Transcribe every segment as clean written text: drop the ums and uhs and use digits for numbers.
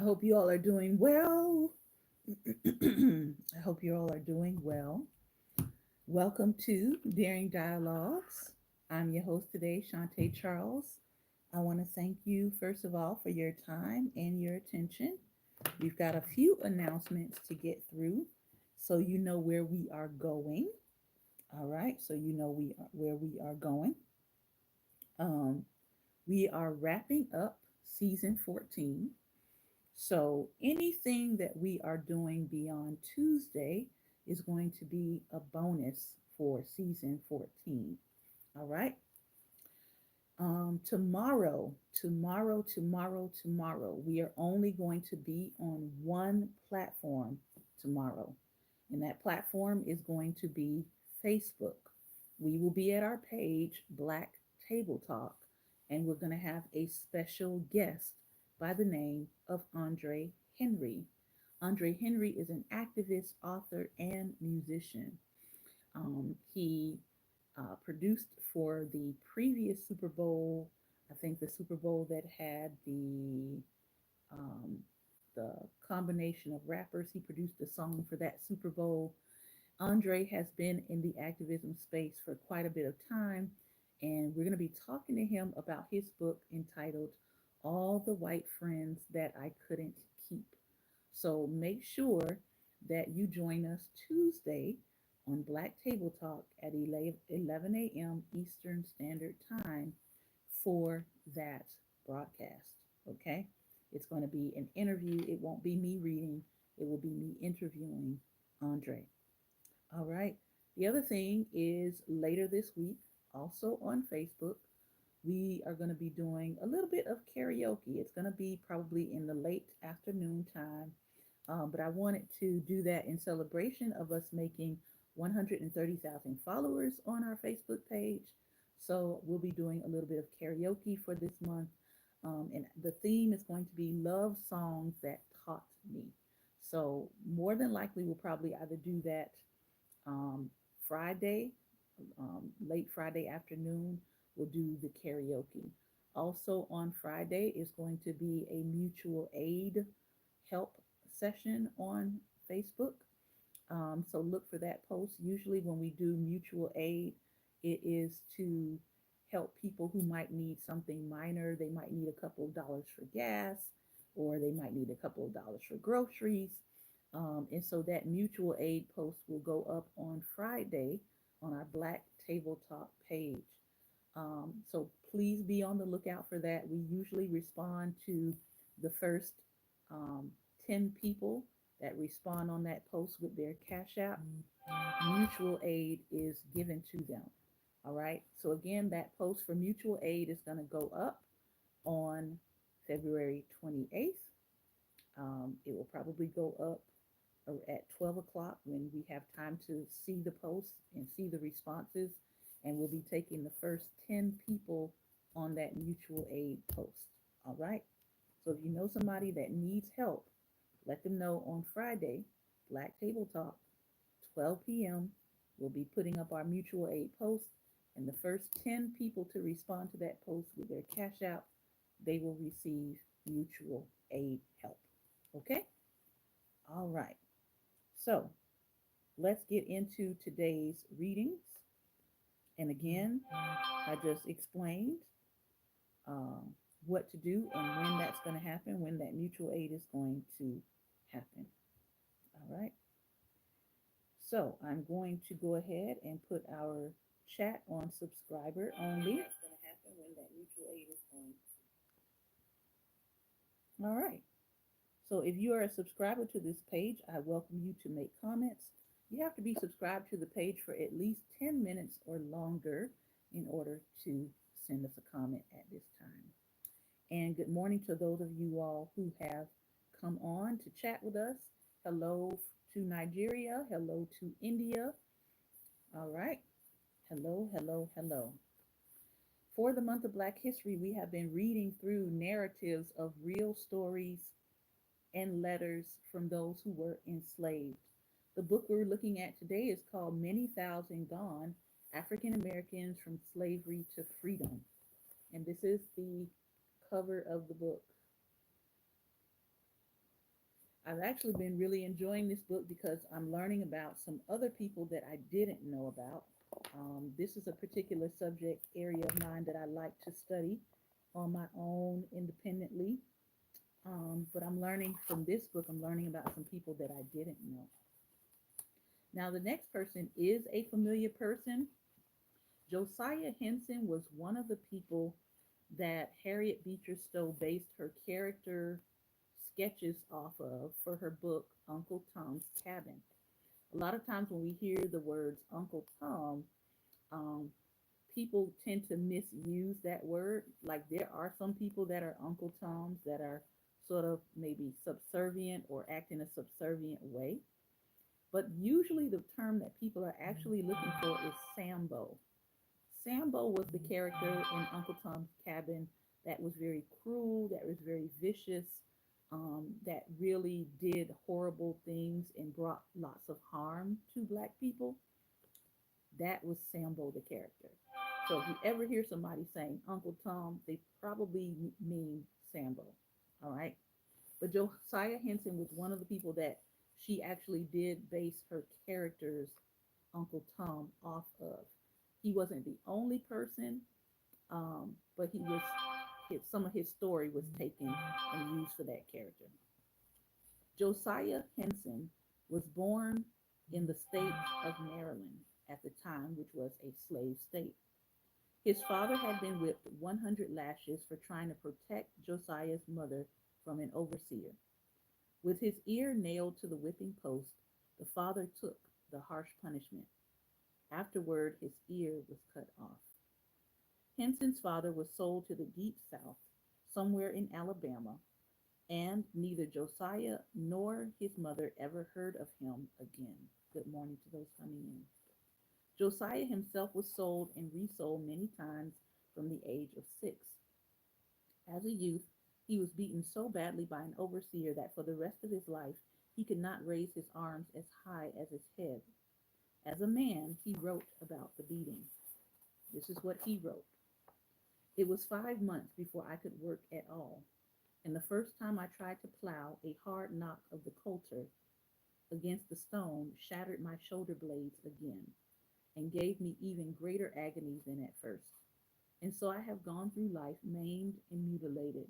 hope you all are doing well. I hope you all are doing well. Welcome to Daring Dialogues. I'm your host today, Shantae Charles. I want to thank you, first of all, for your time and your attention. We've got a few announcements to get through so you know where we are going. All right, so you know where we are going. Um, we are wrapping up season 14. So anything that we are doing beyond Tuesday is going to be a bonus for season 14. All right. Tomorrow, we are only going to be on one platform tomorrow. And that platform is going to be Facebook. We will be at our page, Black Table Talk, and we're going to have a special guest by the name of Andre Henry. Andre Henry is an activist, author, and musician. He produced for the previous Super Bowl, I think the Super Bowl that had um, the combination of rappers. He produced a song for that Super Bowl. Andre has been in the activism space for quite a bit of time, and we're going to be talking to him about his book entitled All the White Friends That I Couldn't Keep. So make sure that you join us Tuesday on Black Table Talk at 11 a.m. Eastern Standard Time for that broadcast. Okay? It's going to be an interview. It won't be me reading, it will be me interviewing Andre. All right. The other thing is later this week, also on Facebook, we are going to be doing a little bit of karaoke. It's going to be probably in the late afternoon time, but I wanted to do that in celebration of us making 130,000 followers on our Facebook page. So we'll be doing a little bit of karaoke for this month. And the theme is going to be love songs that taught me. So more than likely, we'll probably either do that um, Friday, late Friday afternoon, we'll do the karaoke. Also on Friday is going to be a mutual aid help session on Facebook. So look for that post. Usually, when we do mutual aid, it is to help people who might need something minor. They might need a couple of dollars for gas, or they might need a couple of dollars for groceries. And so that mutual aid post will go up on Friday on our Black Table Talk page. So please be on the lookout for that. We usually respond to the first um, 10 people that respond on that post with their Cash App. Mutual aid is given to them. All right. So again, that post for mutual aid is going to go up on February 28th. It will probably go up at 12 o'clock when we have time to see the posts and see the responses. And we'll be taking the first 10 people on that mutual aid post. All right. So if you know somebody that needs help, let them know on Friday, Black Table Talk, 12 p.m. We'll be putting up our mutual aid post. And the first 10 people to respond to that post with their Cash App, they will receive mutual aid help. Okay? All right. So let's get into today's readings. And again, I just explained um, what to do and when that's going to happen, when that mutual aid is going to happen. All right. So I'm going to go ahead and put our chat on subscriber only. That's going to happen when that mutual aid is going to. All right. So if you are a subscriber to this page, I welcome you to make comments. You have to be subscribed to the page for at least 10 minutes or longer in order to send us a comment at this time. And good morning to those of you all who have come on to chat with us. Hello to Nigeria. Hello to India. All right. Hello, hello, hello. For the month of Black History, we have been reading through narratives of real stories and letters from those who were enslaved. The book we're looking at today is called Many Thousand Gone, African Americans from Slavery to Freedom. And this is the cover of the book. I've actually been really enjoying this book because I'm learning about some other people that I didn't know about. This is a particular subject area of mine that I like to study on my own independently. But I'm learning from this book, I'm learning about some people that I didn't know. Now, the next person is a familiar person. Josiah Henson was one of the people that Harriet Beecher Stowe based her character sketches off of for her book, Uncle Tom's Cabin. A lot of times when we hear the words Uncle Tom, um, people tend to misuse that word. Like there are some people that are Uncle Toms that are sort of maybe subservient or act in a subservient way. But usually the term that people are actually looking for is Sambo. Sambo was the character in Uncle Tom's Cabin that was very cruel, that was very vicious, that really did horrible things and brought lots of harm to Black people. That was Sambo, the character. So if you ever hear somebody saying Uncle Tom, they probably mean Sambo. All right. But Josiah Henson was one of the people that she actually did base her character's Uncle Tom off of. He wasn't the only person, but some of his story was taken and used for that character. Josiah Henson was born in the state of Maryland at the time, which was a slave state. His father had been whipped 100 lashes for trying to protect Josiah's mother from an overseer. With his ear nailed to the whipping post, the father took the harsh punishment. Afterward, his ear was cut off. Henson's father was sold to the Deep South, somewhere in Alabama, and neither Josiah nor his mother ever heard of him again. Good morning to those coming in. Josiah himself was sold and resold many times from the age of 6. As a youth, he was beaten so badly by an overseer that for the rest of his life he could not raise his arms as high as his head. As a man, he wrote about the beating. This is what he wrote. It was 5 months before I could work at all, and the first time I tried to plow, a hard knock of the coulter against the stone shattered my shoulder blades again, and gave me even greater agony than at first. And so I have gone through life maimed and mutilated.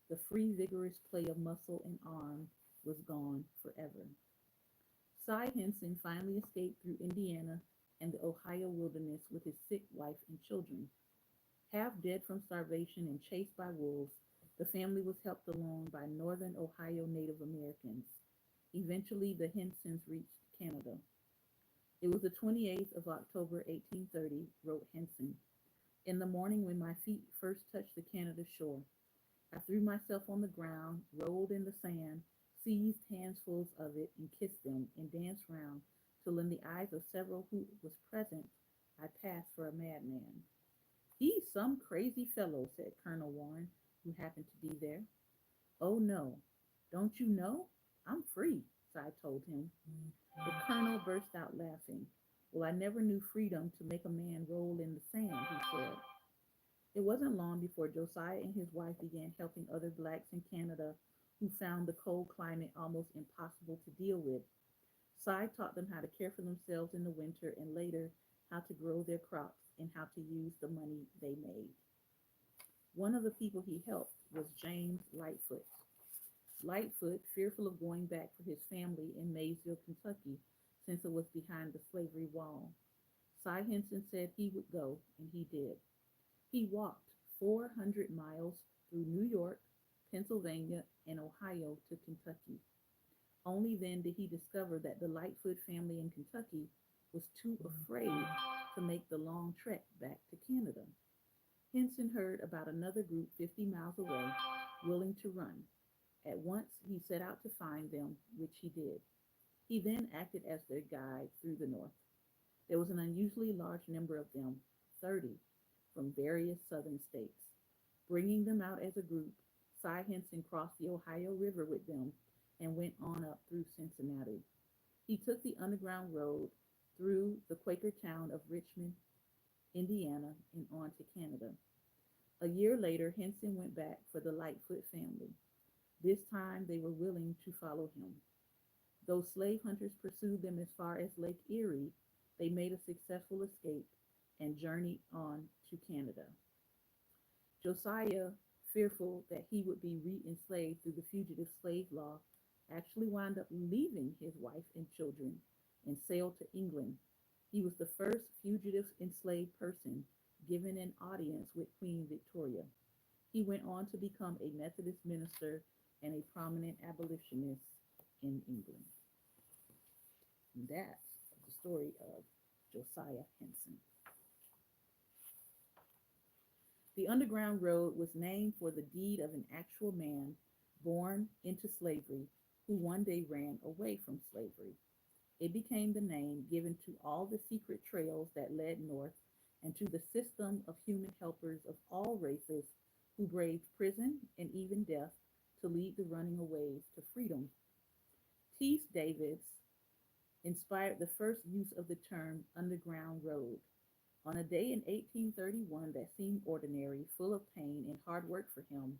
The free, vigorous play of muscle and arm was gone forever. Cy Henson finally escaped through Indiana and the Ohio wilderness with his sick wife and children. Half dead from starvation and chased by wolves, the family was helped along by northern Ohio Native Americans. Eventually, the Hensons reached Canada. It was the 28th of October, 1830, wrote Henson. In the morning, when my feet first touched the Canada shore, I threw myself on the ground, rolled in the sand, seized handfuls of it, and kissed them, and danced round, till in the eyes of several who was present, I passed for a madman. He's some crazy fellow, said Colonel Warren, who happened to be there. Oh no, don't you know? I'm free, Cy told him. The colonel burst out laughing. Well, I never knew freedom to make a man roll in the sand, he said. It wasn't long before Josiah and his wife began helping other blacks in Canada who found the cold climate almost impossible to deal with. Cy taught them how to care for themselves in the winter and later how to grow their crops and how to use the money they made. One of the people he helped was James Lightfoot. Lightfoot, fearful of going back for his family in Maysville, Kentucky, since it was behind the slavery wall. Cy Henson said he would go, and he did. He walked 400 miles through New York, Pennsylvania, and Ohio to Kentucky. Only then did he discover that the Lightfoot family in Kentucky was too afraid to make the long trek back to Canada. Henson heard about another group 50 miles away, willing to run. At once he set out to find them, which he did. He then acted as their guide through the North. There was an unusually large number of them, 30, from various southern states. Bringing them out as a group, Cy Henson crossed the Ohio River with them and went on up through Cincinnati. He took the Underground Road through the Quaker town of Richmond, Indiana, and on to Canada. A year later, Henson went back for the Lightfoot family. This time they were willing to follow him. Though slave hunters pursued them as far as Lake Erie, they made a successful escape and journeyed on to Canada. Josiah, fearful that he would be re enslaved through the fugitive slave law, actually wound up leaving his wife and children and sailed to England. He was the first fugitive enslaved person given an audience with Queen Victoria. He went on to become a Methodist minister and a prominent abolitionist in England. And that's the story of Josiah Henson. The Underground Road was named for the deed of an actual man born into slavery who one day ran away from slavery. It became the name given to all the secret trails that led north and to the system of human helpers of all races who braved prison and even death to lead the running aways to freedom. T. Davids inspired the first use of the term Underground Road. On a day in 1831 that seemed ordinary, full of pain and hard work for him,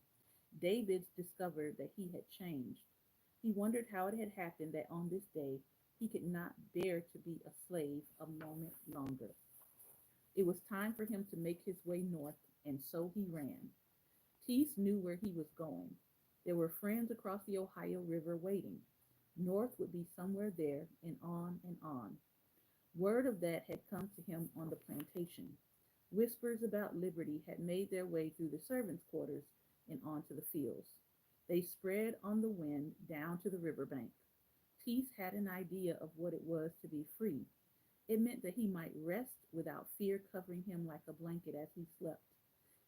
Davids discovered that he had changed. He wondered how it had happened that on this day he could not bear to be a slave a moment longer. It was time for him to make his way north, and so he ran. Tease knew where he was going. There were friends across the Ohio River waiting. North would be somewhere there, and on and on. Word of that had come to him on the plantation. Whispers about liberty had made their way through the servants' quarters and onto the fields. They spread on the wind down to the river bank. Tease had an idea of what it was to be free. It meant that he might rest without fear covering him like a blanket as he slept.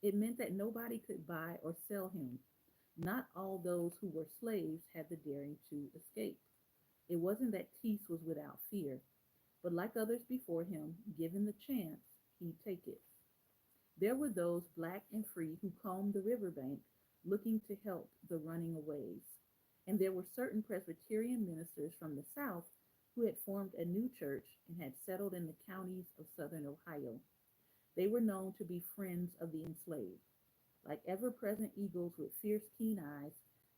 It meant that nobody could buy or sell him. Not all those who were slaves had the daring to escape. It wasn't that Tease was without fear, but like others before him, given the chance, he'd take it. There were those black and free who combed the river bank looking to help the running aways. And there were certain Presbyterian ministers from the South who had formed a new church and had settled in the counties of southern Ohio. They were known to be friends of the enslaved. Like ever present eagles with fierce, keen eyes,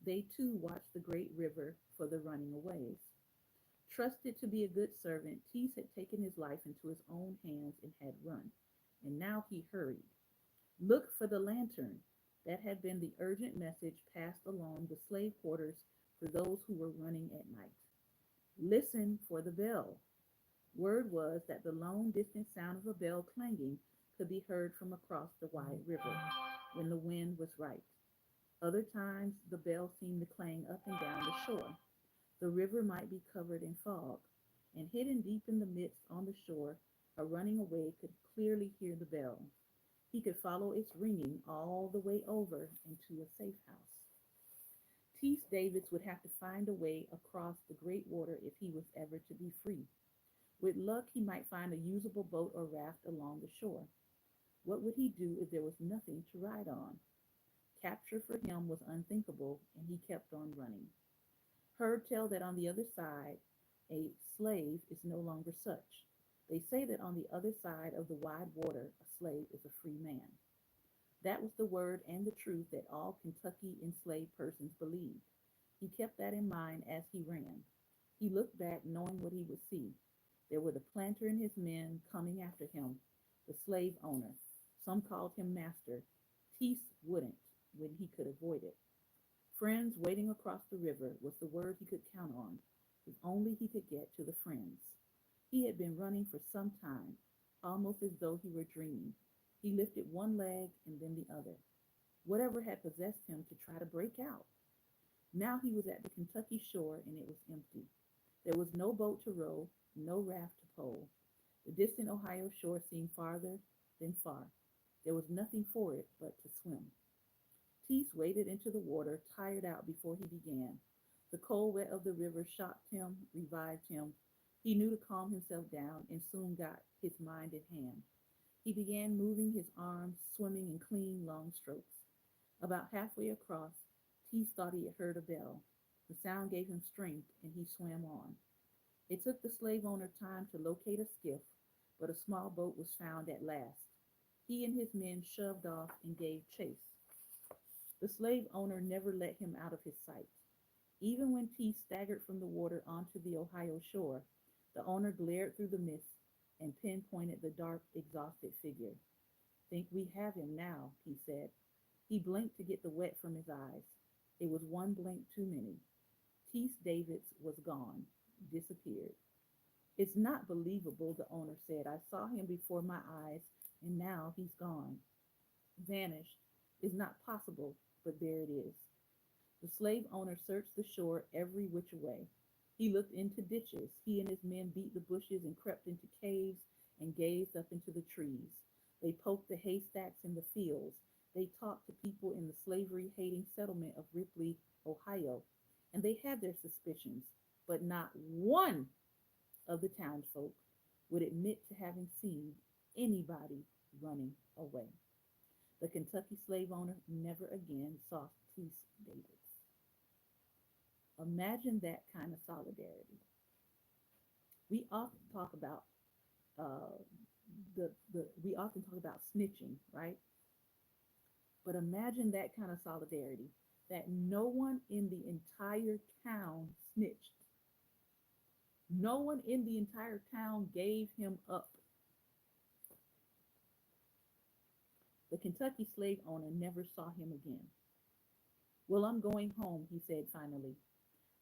they too watched the great river for the running aways. Trusted to be a good servant, Tease had taken his life into his own hands and had run. And now he hurried. Look for the lantern. That had been the urgent message passed along the slave quarters for those who were running at night. Listen for the bell. Word was that the long distant sound of a bell clanging could be heard from across the wide river when the wind was right. Other times the bell seemed to clang up and down the shore. The river might be covered in fog, and hidden deep in the midst on the shore, a running away could clearly hear the bell. He could follow its ringing all the way over into a safe house. Tease Davids would have to find a way across the great water if he was ever to be free. With luck, he might find a usable boat or raft along the shore. What would he do if there was nothing to ride on? Capture for him was unthinkable, and he kept on running. Heard tell that on the other side, a slave is no longer such. They say that on the other side of the wide water, a slave is a free man. That was the word and the truth that all Kentucky enslaved persons believed. He kept that in mind as he ran. He looked back knowing what he would see. There were the planter and his men coming after him, the slave owner. Some called him master. Tease wouldn't when he could avoid it. Friends waiting across the river was the word he could count on, if only he could get to the friends. He had been running for some time, almost as though he were dreaming. He lifted one leg and then the other. Whatever had possessed him to try to break out? Now he was at the Kentucky shore and it was empty. There was no boat to row, no raft to pole. The distant Ohio shore seemed farther than far. There was nothing for it but to swim. Tease waded into the water, tired out before he began. The cold wet of the river shocked him, revived him. He knew to calm himself down and soon got his mind in hand. He began moving his arms, swimming in clean, long strokes. About halfway across, Tease thought he had heard a bell. The sound gave him strength, and he swam on. It took the slave owner time to locate a skiff, but a small boat was found at last. He and his men shoved off and gave chase. The slave owner never let him out of his sight. Even when T staggered from the water onto the Ohio shore, the owner glared through the mist and pinpointed the dark, exhausted figure. Think we have him now, he said. He blinked to get the wet from his eyes. It was one blink too many. Teese Davids was gone, disappeared. It's not believable, the owner said. I saw him before my eyes, and now he's gone. Vanished. Is not possible, but there it is. The slave owner searched the shore every which way. He looked into ditches. He and his men beat the bushes and crept into caves and gazed up into the trees. They poked the haystacks in the fields. They talked to people in the slavery hating settlement of Ripley, Ohio, and they had their suspicions, but not one of the townsfolk would admit to having seen anybody running away. The Kentucky slave owner never again saw Cleese Davis. Imagine that kind of solidarity. We often talk about uh, we often talk about snitching, right? But imagine that kind of solidarity that no one in the entire town snitched. No one in the entire town gave him up. The Kentucky slave owner never saw him again. Well, I'm going home, he said finally.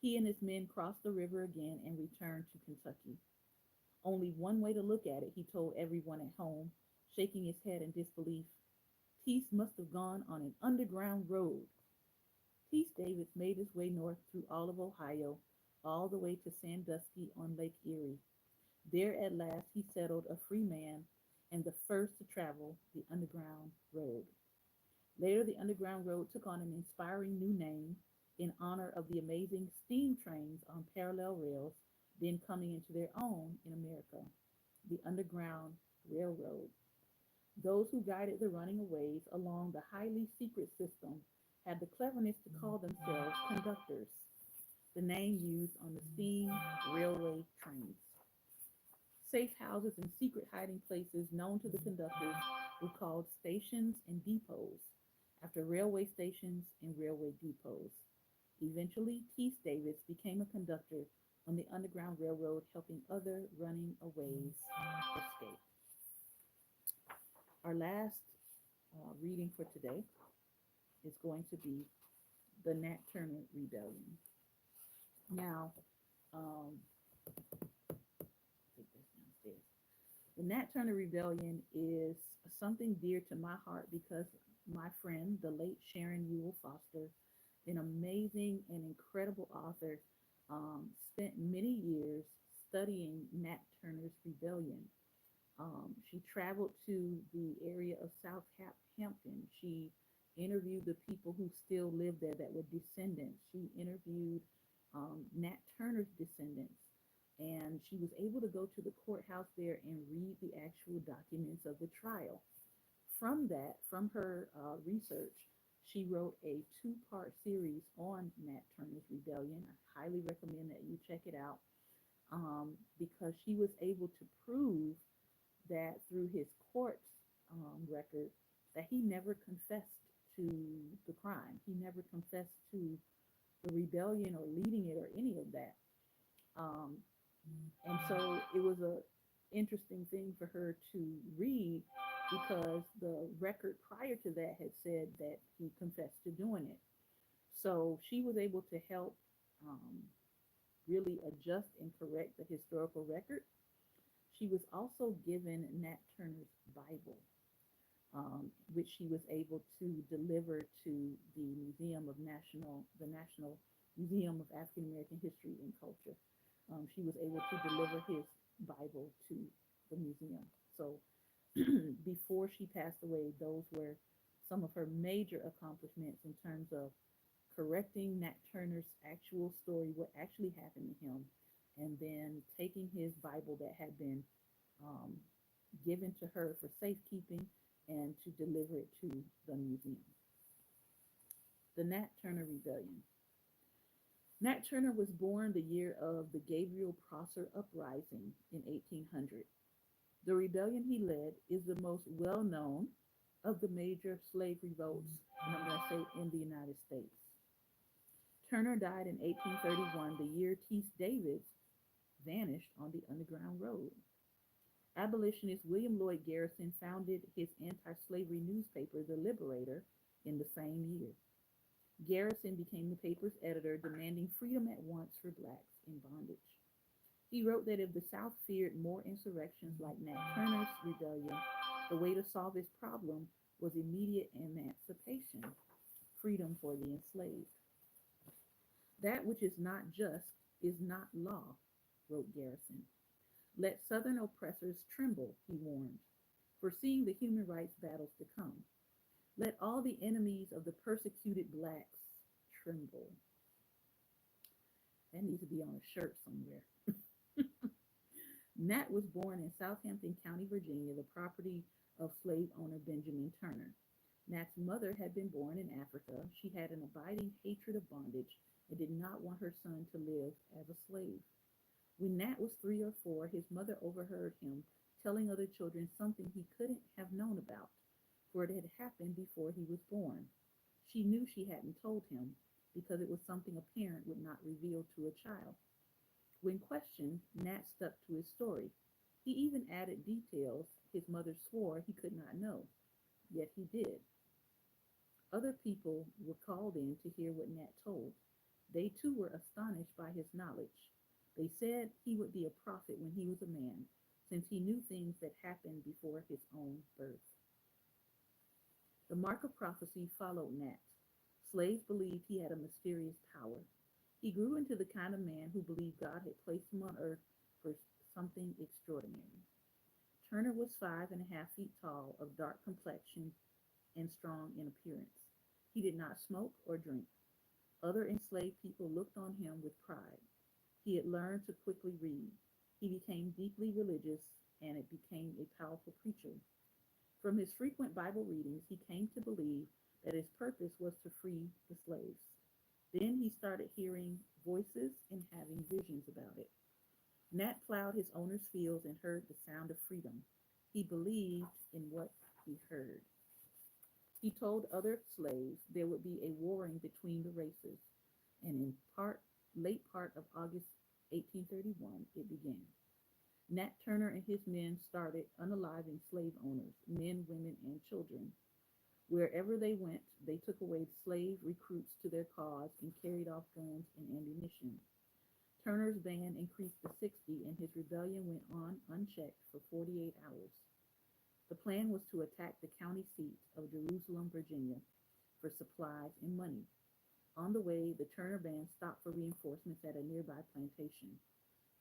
He and his men crossed the river again and returned to Kentucky. Only one way to look at it, he told everyone at home, shaking his head in disbelief. Teese must have gone on an underground road. Teese Davis made his way north through all of Ohio, all the way to Sandusky on Lake Erie. There at last he settled a free man and the first to travel the Underground Road. Later, the Underground Road took on an inspiring new name in honor of the amazing steam trains on parallel rails then coming into their own in America, the Underground Railroad. Those who guided the running aways along the highly secret system had the cleverness to call themselves conductors, the name used on the steam railway trains. Safe houses and secret hiding places known to the conductors were called stations and depots, after railway stations and railway depots. Eventually, T. Davis became a conductor on the Underground Railroad, helping other running aways escape. Our last reading for today is going to be the Nat Turner Rebellion. Now, take this downstairs. The Nat Turner Rebellion is something dear to my heart because my friend, the late Sharon Ewell Foster, an amazing and incredible author, spent many years studying Nat Turner's rebellion. She traveled to the area of South Hampton. She interviewed the people who still lived there that were descendants. She interviewed Nat Turner's descendants. And she was able to go to the courthouse there and read the actual documents of the trial. From that, from her research, she wrote a two-part series on Nat Turner's Rebellion. I highly recommend that you check it out because she was able to prove that through his court record that he never confessed to the crime. He never confessed to the rebellion or leading it or any of that. Um, and so it was a interesting thing for her to read because the record prior to that had said that he confessed to doing it. So she was able to help um, really adjust and correct the historical record. She was also given Nat Turner's Bible, which she was able to deliver to the National Museum of African American History and Culture. She was able to deliver his Bible to the museum. So before she passed away, those were some of her major accomplishments in terms of correcting Nat Turner's actual story, what actually happened to him, and then taking his Bible that had been um, given to her for safekeeping and to deliver it to the museum. The Nat Turner Rebellion. Nat Turner was born the year of the Gabriel Prosser Uprising in 1800. The rebellion he led is the most well known of the major slave revolts and I'm going to say in the United States. Turner died in 1831, the year T. Davis vanished on the Underground Road. Abolitionist William Lloyd Garrison founded his anti slavery newspaper, The Liberator, in the same year. Garrison became the paper's editor, demanding freedom at once for blacks in bondage. He wrote that if the South feared more insurrections like Nat Turner's rebellion, the way to solve this problem was immediate emancipation, freedom for the enslaved. That which is not just is not law, wrote Garrison. Let Southern oppressors tremble, he warned, foreseeing the human rights battles to come. Let all the enemies of the persecuted blacks tremble. That needs to be on a shirt somewhere. Nat was born in Southampton County, Virginia, the property of slave owner Benjamin Turner. Nat's mother had been born in Africa. She had an abiding hatred of bondage and did not want her son to live as a slave. When Nat was 3 or 4, his mother overheard him telling other children something he couldn't have known about, for it had happened before he was born. She knew she hadn't told him because it was something a parent would not reveal to a child. When questioned, Nat stuck to his story. He even added details his mother swore he could not know, yet he did. Other people were called in to hear what Nat told. They too were astonished by his knowledge. They said he would be a prophet when he was a man, since he knew things that happened before his own birth. The mark of prophecy followed Nat. Slaves believed he had a mysterious power. He grew into the kind of man who believed God had placed him on earth for something extraordinary. Turner was 5.5 feet tall, of dark complexion, and strong in appearance. He did not smoke or drink. Other enslaved people looked on him with pride. He had learned to quickly read. He became deeply religious and it became a powerful preacher. From his frequent Bible readings, he came to believe that his purpose was to free the slaves. Then he started hearing voices and having visions about it. Nat plowed his owner's fields and heard the sound of freedom. He believed in what he heard. He told other slaves there would be a warring between the races, and in late part of August 1831, it began. Nat Turner and his men started unaliving slave owners, men, women, and children. Wherever they went, they took away slave recruits to their cause and carried off guns and ammunition. Turner's band increased to 60, and his rebellion went on unchecked for 48 hours. The plan was to attack the county seat of Jerusalem, Virginia, for supplies and money. On the way, the Turner band stopped for reinforcements at a nearby plantation.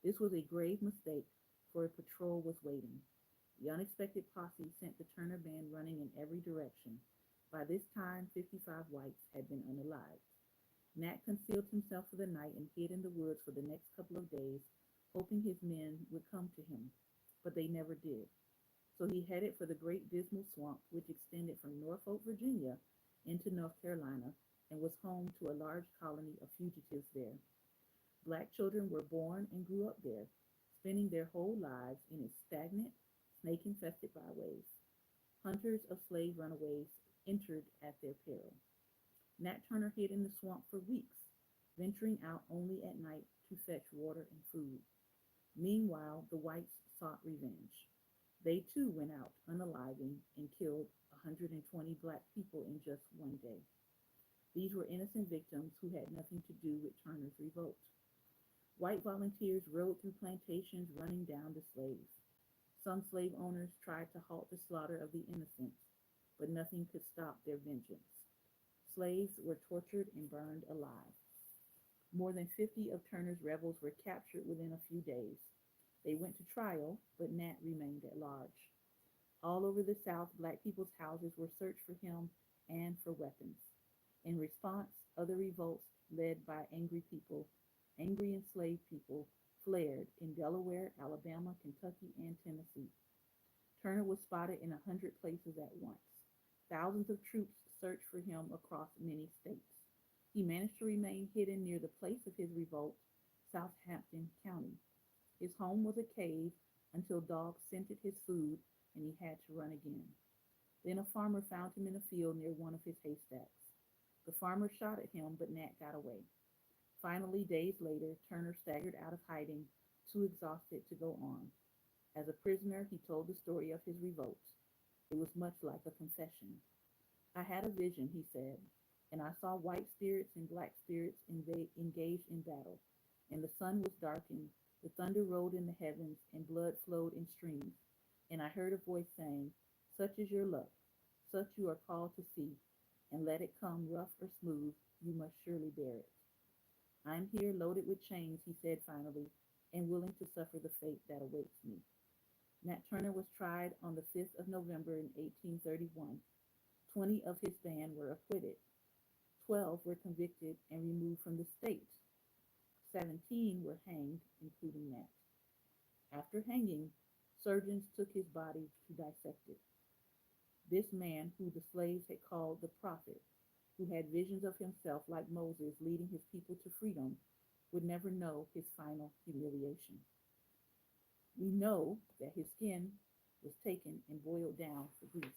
This was a grave mistake, for a patrol was waiting. The unexpected posse sent the Turner band running in every direction. By this time, 55 whites had been unalived. Nat concealed himself for the night and hid in the woods for the next couple of days, hoping his men would come to him, but they never did. So he headed for the Great Dismal Swamp, which extended from Norfolk, Virginia, into North Carolina, and was home to a large colony of fugitives there. Black children were born and grew up there, spending their whole lives in its stagnant, snake-infested byways. Hunters of slave runaways entered at their peril. Nat Turner hid in the swamp for weeks, venturing out only at night to fetch water and food. Meanwhile, the whites sought revenge. They too went out unaliving and killed 120 black people in just one day. These were innocent victims who had nothing to do with Turner's revolt. White volunteers rode through plantations running down the slaves. Some slave owners tried to halt the slaughter of the innocents, but nothing could stop their vengeance. Slaves were tortured and burned alive. More than 50 of Turner's rebels were captured within a few days. They went to trial, but Nat remained at large. All over the South, black people's houses were searched for him and for weapons. In response, other revolts led by angry enslaved people, flared in Delaware, Alabama, Kentucky, and Tennessee. Turner was spotted in 100 places at once. Thousands of troops searched for him across many states. He managed to remain hidden near the place of his revolt, Southampton County. His home was a cave until dogs scented his food and he had to run again. Then a farmer found him in a field near one of his haystacks. The farmer shot at him, but Nat got away. Finally, days later, Turner staggered out of hiding, too exhausted to go on. As a prisoner, he told the story of his revolt. It was much like a confession. I had a vision, he said, and I saw white spirits and black spirits engaged in battle. And the sun was darkened, the thunder rolled in the heavens, and blood flowed in streams. And I heard a voice saying, such is your luck, such you are called to see, and let it come rough or smooth, you must surely bear it. I'm here loaded with chains, he said finally, and willing to suffer the fate that awaits me. Nat Turner was tried on the 5th of November in 1831. 20 of his band were acquitted. 12 were convicted and removed from the state. 17 were hanged, including Nat. After hanging, surgeons took his body to dissect it. This man, who the slaves had called the prophet, who had visions of himself like Moses leading his people to freedom, would never know his final humiliation. We know that his skin was taken and boiled down for grease.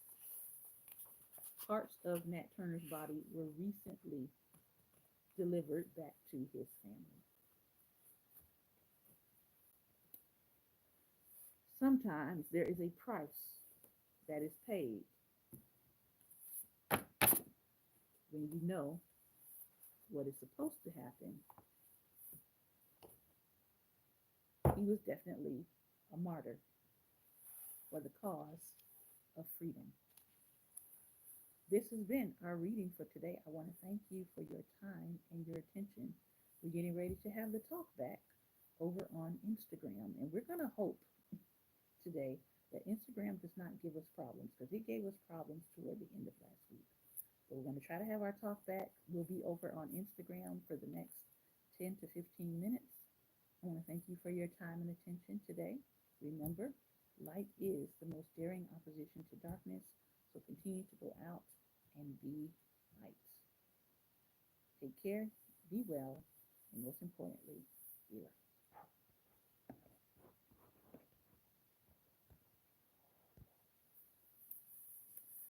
Parts of Nat Turner's body were recently delivered back to his family. Sometimes there is a price that is paid when you know what is supposed to happen. He was definitely a martyr for the cause of freedom. This has been our reading for today. I want to thank you for your time and your attention. We're getting ready to have the talk back over on Instagram, and we're going to hope today that Instagram does not give us problems because it gave us problems toward the end of last week. But we're going to try to have our talk back. We'll be over on Instagram for the next 10 to 15 minutes. I want to thank you for your time and attention today. Remember, light is the most daring opposition to darkness, so continue to go out and be light. Take care, be well, and most importantly, be light.